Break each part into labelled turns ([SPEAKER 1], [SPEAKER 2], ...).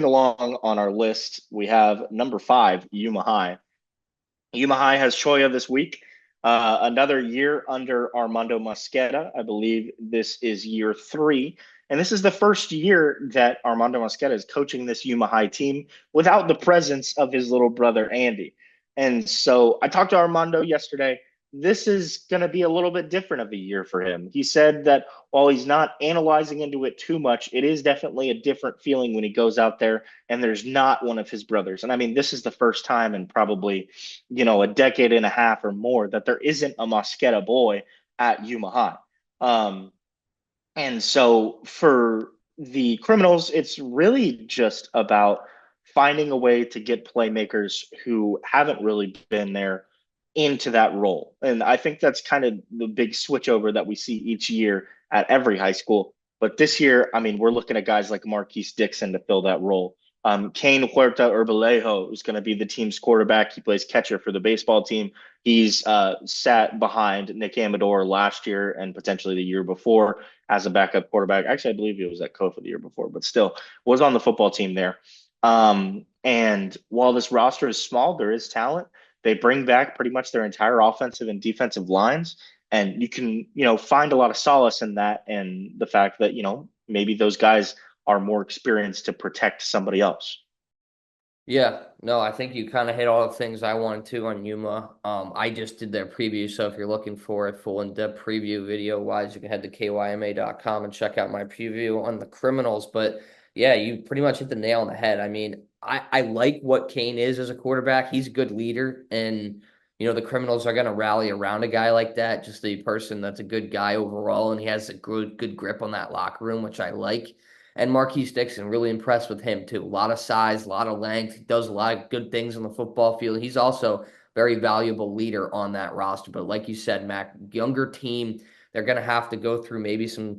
[SPEAKER 1] along on our list, we have number five, Yuma High. Yuma High has Choya this week. Another year under Armando Mosqueda. I believe this is year three. And this is the first year that Armando Mosqueda is coaching this Yuma High team without the presence of his little brother, Andy. And so I talked to Armando yesterday. This is going to be a little bit different of a year for him. He said that while he's not analyzing into it too much, it is definitely a different feeling when he goes out there and there's not one of his brothers. And I mean, this is the first time in probably a decade and a half or more that there isn't a Mosqueda boy at Yuma High. And so for the Criminals, it's really just about finding a way to get playmakers who haven't really been there into that role. And I think that's kind of the big switch over that we see each year at every high school. But this year, I mean, we're looking at guys like Marquise Dixon to fill that role. Kane Huerta Urbalejo is going to be the team's quarterback. He plays catcher for the baseball team. He's sat behind Nick Amador last year and potentially the year before as a backup quarterback. Actually, I believe he was at Kofa the year before, but still was on the football team there. And while this roster is small, there is talent. They bring back pretty much their entire offensive and defensive lines. And you can, find a lot of solace in that and the fact that, maybe those guys are more experienced to protect somebody else.
[SPEAKER 2] Yeah, no, I think you kind of hit all the things I wanted to on Yuma. I just did their preview, so if you're looking for a full in-depth preview video-wise, you can head to kyma.com and check out my preview on the Criminals. But yeah, you pretty much hit the nail on the head. I mean, I like what Kane is as a quarterback. He's a good leader, and the Criminals are going to rally around a guy like that, just a person that's a good guy overall, and he has a good grip on that locker room, which I like. And Marquise Dixon, really impressed with him too. A lot of size, a lot of length. He does a lot of good things on the football field. He's also a very valuable leader on that roster. But like you said, Mac, younger team, they're going to have to go through maybe some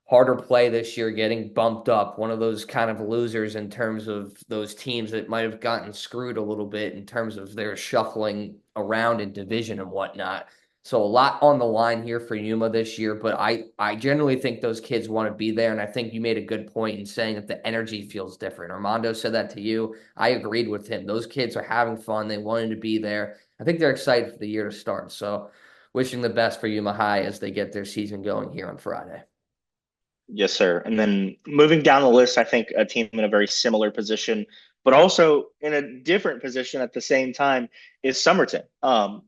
[SPEAKER 2] harder play this year, getting bumped up. One of those kind of losers in terms of those teams that might have gotten screwed a little bit in terms of their shuffling around in division and whatnot. So a lot on the line here for Yuma this year, but I generally think those kids want to be there, and I think you made a good point in saying that the energy feels different. Armando said that to you. I agreed with him. Those kids are having fun. They wanted to be there. I think they're excited for the year to start. So wishing the best for Yuma High as they get their season going here on Friday.
[SPEAKER 1] Yes, sir. And then moving down the list, I think a team in a very similar position, but also in a different position at the same time is Somerton.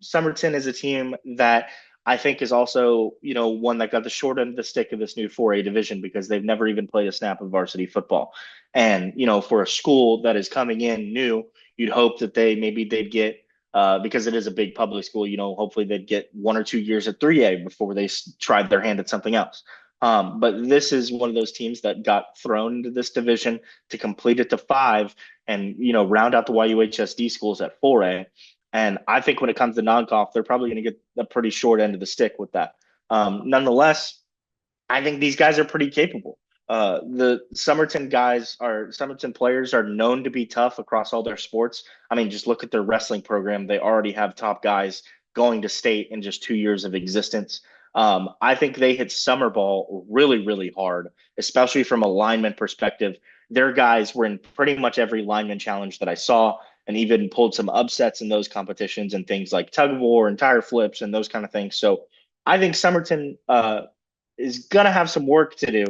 [SPEAKER 1] Somerton is a team that I think is also, one that got the short end of the stick of this new 4A division because they've never even played a snap of varsity football. And, for a school that is coming in new, you'd hope that they'd get because it is a big public school, hopefully they'd get 1 or 2 years at 3A before they tried their hand at something else. But this is one of those teams that got thrown into this division to complete it to five and, round out the YUHSD schools at 4A. And I think when it comes to non-conf, they're probably going to get a pretty short end of the stick with that. Nonetheless, I think these guys are pretty capable. The Somerton players are known to be tough across all their sports. I mean, just look at their wrestling program. They already have top guys going to state in just 2 years of existence. I think they hit summer ball really, really hard, especially from a lineman perspective. Their guys were in pretty much every lineman challenge that I saw and even pulled some upsets in those competitions and things like tug of war and tire flips and those kind of things. So I think Somerton is going to have some work to do,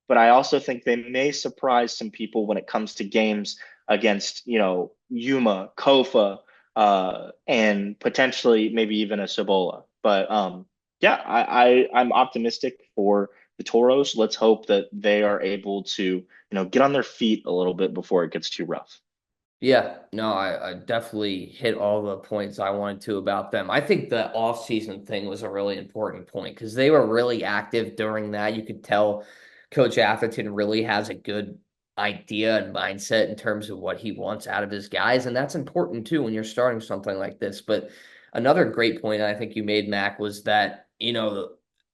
[SPEAKER 1] but I also think they may surprise some people when it comes to games against, Yuma, Kofa, and potentially maybe even a Cibola. But yeah, I'm optimistic for the Toros. Let's hope that they are able to, get on their feet a little bit before it gets too rough.
[SPEAKER 2] Yeah, no, I definitely hit all the points I wanted to about them. I think the off-season thing was a really important point because they were really active during that. You could tell Coach Atherton really has a good idea and mindset in terms of what he wants out of his guys, and that's important too when you're starting something like this. But another great point I think you made, Mac, was that,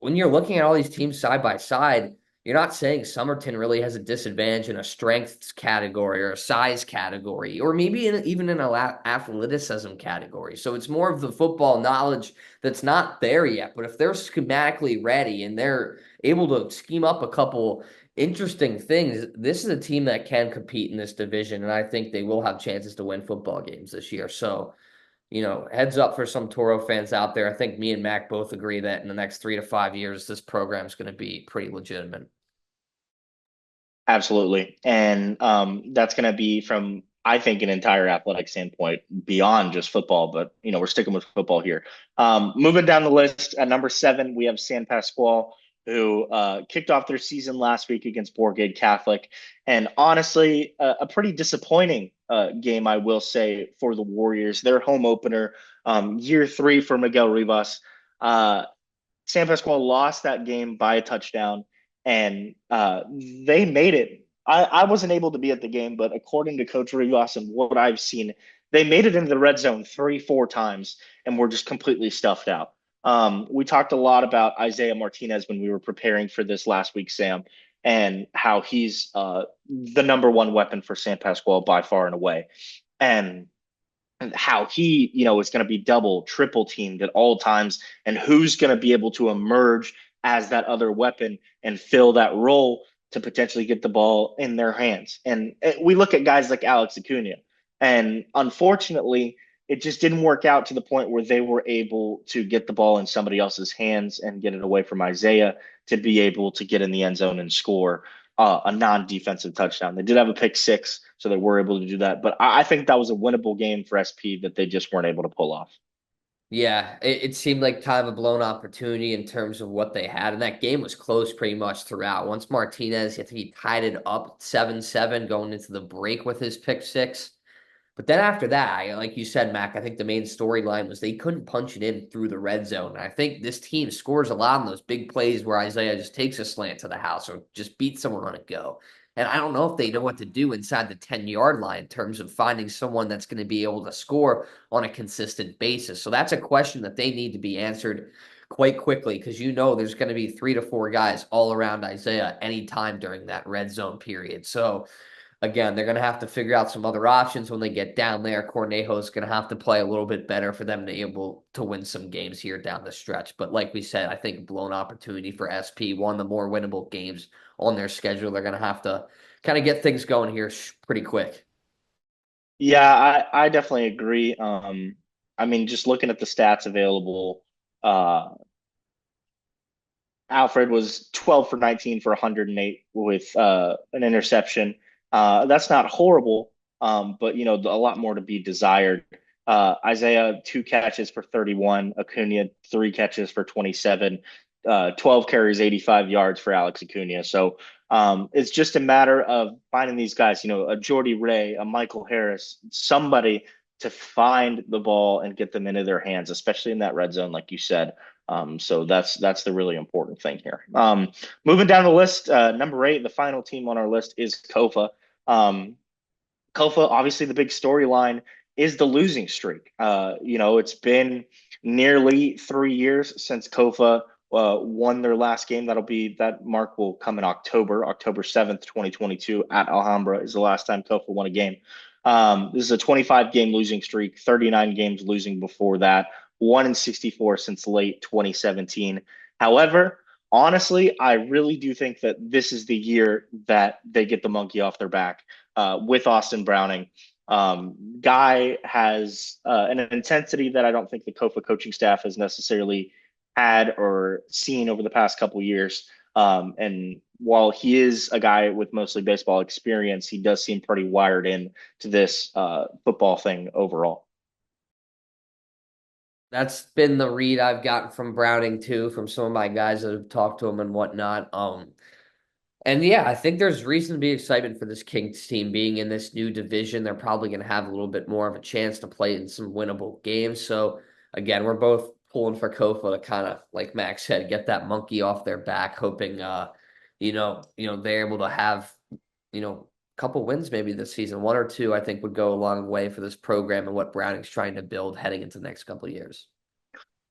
[SPEAKER 2] when you're looking at all these teams side by side, you're not saying Somerton really has a disadvantage in a strengths category or a size category, or maybe even in an athleticism category. So it's more of the football knowledge that's not there yet. But if they're schematically ready and they're able to scheme up a couple Interesting things. This is a team that can compete in this division, and I think they will have chances to win football games this year. So, heads up for some Toro fans out there. I think me and Mac both agree that in the next 3 to 5 years, this program is going to be pretty legitimate.
[SPEAKER 1] Absolutely. And that's going to be from, I think, an entire athletic standpoint beyond just football, but we're sticking with football here. Moving down the list at number 7, we have San Pasqual, who kicked off their season last week against Borgate Catholic. And honestly, a pretty disappointing game, I will say, for the Warriors. Their home opener, year 3 for Miguel Rivas. Uh, San Pasqual lost that game by a touchdown, and they made it. I wasn't able to be at the game, but according to Coach Rivas and what I've seen, they made it into the red zone 3, 4 times and were just completely stuffed out. We talked a lot about Isaiah Martinez when we were preparing for this last week, Sam, and how he's the number one weapon for San Pasqual by far and away. And how he, is going to be double, triple teamed at all times, and who's going to be able to emerge as that other weapon and fill that role to potentially get the ball in their hands. And we look at guys like Alex Acuna, and unfortunately, it just didn't work out to the point where they were able to get the ball in somebody else's hands and get it away from Isaiah to be able to get in the end zone and score a non-defensive touchdown. They did have a pick six, so they were able to do that. But I think that was a winnable game for SP that they just weren't able to pull off.
[SPEAKER 2] Yeah, it seemed like kind of a blown opportunity in terms of what they had. And that game was close pretty much throughout. Once Martinez, I think he tied it up 7-7 going into the break with his pick six. But then after that, like you said, Mac, I think the main storyline was they couldn't punch it in through the red zone. And I think this team scores a lot on those big plays where Isaiah just takes a slant to the house or just beats someone on a go. And I don't know if they know what to do inside the 10-yard line in terms of finding someone that's going to be able to score on a consistent basis. So that's a question that they need to be answered quite quickly because there's going to be 3 to 4 guys all around Isaiah anytime during that red zone period. So again, they're going to have to figure out some other options when they get down there. Cornejo is going to have to play a little bit better for them to be able to win some games here down the stretch. But like we said, I think blown opportunity for SP, one of the more winnable games on their schedule. They're going to have to kind of get things going here pretty quick.
[SPEAKER 1] Yeah, I definitely agree. I mean, just looking at the stats available, uh, Alfred was 12 for 19 for 108 with an interception. That's not horrible, but a lot more to be desired. Isaiah 2 catches for 31, Acuna 3 catches for 27, 12 carries, 85 yards for Alex Acuna. So it's just a matter of finding these guys, a Jordy Ray, a Michael Harris, somebody to find the ball and get them into their hands, especially in that red zone, like you said. So that's the really important thing here. Moving down the list, number 8, the final team on our list is Kofa. Kofa, obviously, the big storyline is the losing streak. It's been nearly 3 years since Kofa won their last game. That mark will come in October 7th, 2022 at Alhambra is the last time Kofa won a game. This is a 25 game losing streak, 39 games losing before that, 1-64 since late 2017. However, honestly, I really do think that this is the year that they get the monkey off their back with Austin Browning. Guy has an intensity that I don't think the Kofa coaching staff has necessarily had or seen over the past couple years. And while he is a guy with mostly baseball experience, he does seem pretty wired in to this football thing overall.
[SPEAKER 2] That's been the read I've gotten from Browning too, from some of my guys that have talked to him and whatnot. And yeah, I think there's reason to be excited for this Kings team being in this new division. They're probably going to have a little bit more of a chance to play in some winnable games. So again, we're both pulling for Kofa to kind of, like Max said, get that monkey off their back, hoping they're able to have, a couple wins maybe this season. 1 or 2, I think, would go a long way for this program and what Browning's trying to build heading into the next couple of years.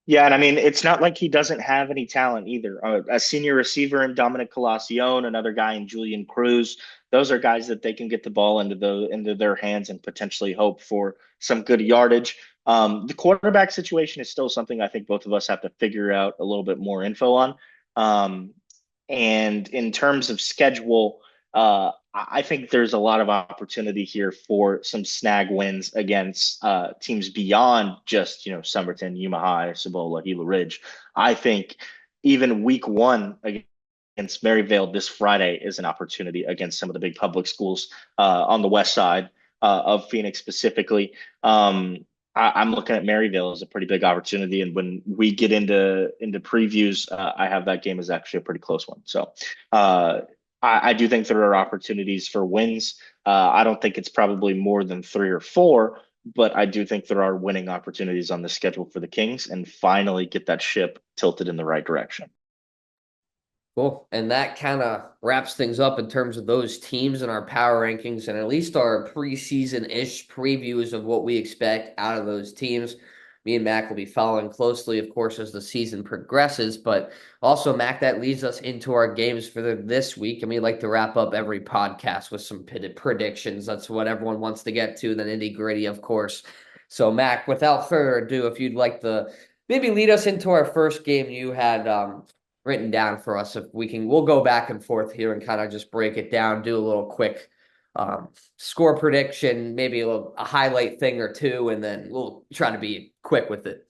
[SPEAKER 1] Yeah, and I mean, it's not like he doesn't have any talent either. A senior receiver in Dominic Colacion, another guy in Julian Cruz. Those are guys that they can get the ball into their hands and potentially hope for some good yardage. The quarterback situation is still something I think both of us have to figure out a little bit more info on. And in terms of schedule, I think there's a lot of opportunity here for some snag wins against teams beyond just, Somerton, Yuma High, Cibola, Gila Ridge. I think even week 1 against Maryvale this Friday is an opportunity against some of the big public schools on the west side of Phoenix specifically. I'm looking at Maryvale as a pretty big opportunity, and when we get into previews, I have that game as actually a pretty close one. So uh, I do think there are opportunities for wins. I don't think it's probably more than 3 or 4, but I do think there are winning opportunities on the schedule for the Kings, and finally get that ship tilted in the right direction.
[SPEAKER 2] Cool. And that kind of wraps things up in terms of those teams and our power rankings and at least our preseason-ish previews of what we expect out of those teams. Me and Mac will be following closely, of course, as the season progresses. But also, Mac, that leads us into our games for this week. And we like to wrap up every podcast with some predictions. That's what everyone wants to get to, the nitty-gritty, of course. So, Mac, without further ado, if you'd like to maybe lead us into our first game you had written down for us. If we can, we'll go back and forth here and kind of just break it down, do a little quick score prediction, maybe a highlight thing or two, and then we'll try to be quick with it.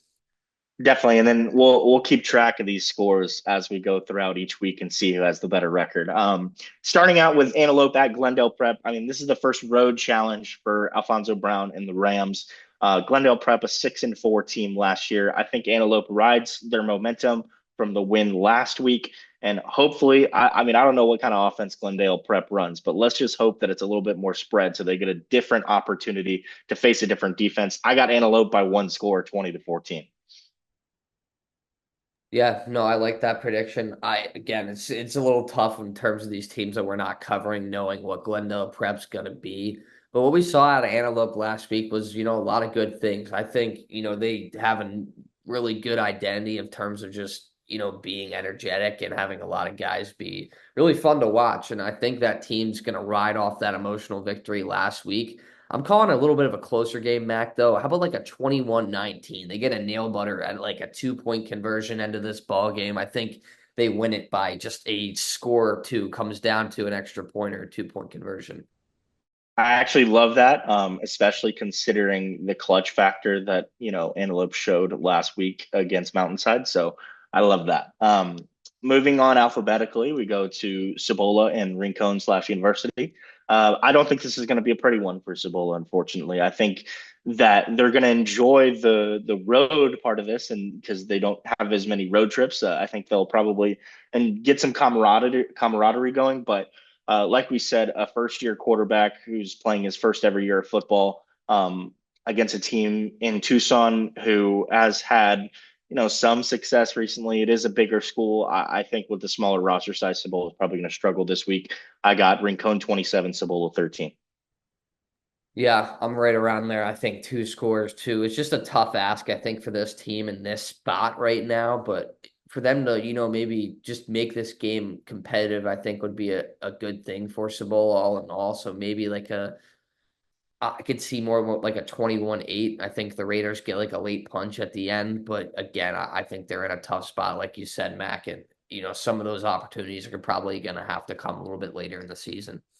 [SPEAKER 1] Definitely, and then we'll keep track of these scores as we go throughout each week and see who has the better record. Starting out with Antelope at Glendale Prep. I mean, this is the first road challenge for Alfonso Brown and the Rams. Glendale Prep, a 6-4 team last year. I think Antelope rides their momentum from the win last week, and hopefully, I mean, I don't know what kind of offense Glendale Prep runs, but let's just hope that it's a little bit more spread so they get a different opportunity to face a different defense. I got Antelope by one score, 20-14.
[SPEAKER 2] Yeah, no, I like that prediction. Again, it's a little tough in terms of these teams that we're not covering, knowing what Glendale Prep's going to be. But what we saw out of Antelope last week was, a lot of good things. I think, they have a really good identity in terms of just, being energetic and having a lot of guys be really fun to watch. And I think that team's going to ride off that emotional victory last week. I'm calling it a little bit of a closer game, Mac, though. How about like a 21-19? They get a nail butter at like a 2-point conversion into this ball game. I think they win it by just a score or two, comes down to an extra point or a 2-point conversion.
[SPEAKER 1] I actually love that, especially considering the clutch factor that, Antelope showed last week against Mountainside. So I love that. Moving on alphabetically, we go to Cibola and Rincon/University. I don't think this is going to be a pretty one for Cibola, unfortunately. I think that they're going to enjoy the road part of this, and because they don't have as many road trips, I think they'll probably and get some camaraderie going. But like we said, a first year quarterback who's playing his first ever year of football against a team in Tucson who has had, some success recently. It is a bigger school. I think with the smaller roster size, Cibola is probably going to struggle this week. I got Rincon 27, Cibola 13.
[SPEAKER 2] Yeah, I'm right around there. I think 2 scores too. It's just a tough ask, I think, for this team in this spot right now. But for them to, maybe just make this game competitive, I think would be a good thing for Cibola all in all. So maybe like I could see more like a 21-8. I think the Raiders get like a late punch at the end. But again, I think they're in a tough spot, like you said, Mac. And, some of those opportunities are probably going to have to come a little bit later in the season.